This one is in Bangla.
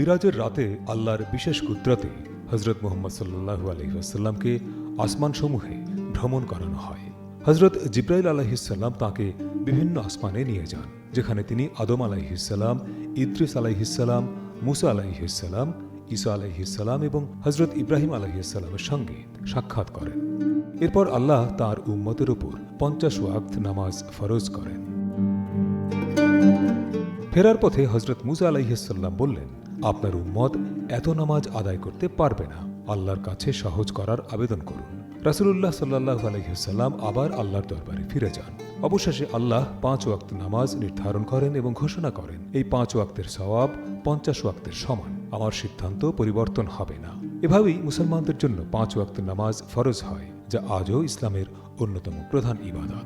মিরাজের রাতে আল্লাহর বিশেষ কুদরতে হজরত মুহাম্মদ সাল্লাল্লাহু আলাইহি ওয়াসাল্লামকে আসমানসমূহে ভ্রমণ করানো হয়। হজরত জিব্রাইল আলাইহিসসালাম তাঁকে বিভিন্ন আসমানে নিয়ে যান, যেখানে তিনি আদম আলাইহিসসালাম, ইদ্রিস আলাইহিসসালাম, মুসা আলাইহিসসালাম, ঈসা আলাইহিসসালাম এবং হজরত ইব্রাহিম আলাইহিসসালামের সঙ্গে সাক্ষাৎ করেন। এরপর আল্লাহ তাঁর উম্মতের উপর 50 ওয়াক্ত নামাজ ফরজ করেন। ফেরার পথে হজরত মুসা আলাইহিসসালাম বললেন, আপনার উম্মত এত নামাজ আদায় করতে পারবে না, আল্লাহর কাছে সহজ করার আবেদন করুন। রাসূলুল্লাহ সাল্লাল্লাহু আলাইহি ওয়াসাল্লাম আবার আল্লাহর দরবারে ফিরে যান। অবশেষে আল্লাহ 5 ওয়াক্ত নামাজ নির্ধারণ করেন এবং ঘোষণা করেন, এই 5 ওয়াক্তের সওয়াব 50 ওয়াক্তের সমান। আমার সিদ্ধান্ত পরিবর্তন হবে না। এভাবেই মুসলমানদের জন্য 5 ওয়াক্ত নামাজ ফরজ হয়, যা আজও ইসলামের অন্যতম প্রধান ইবাদত।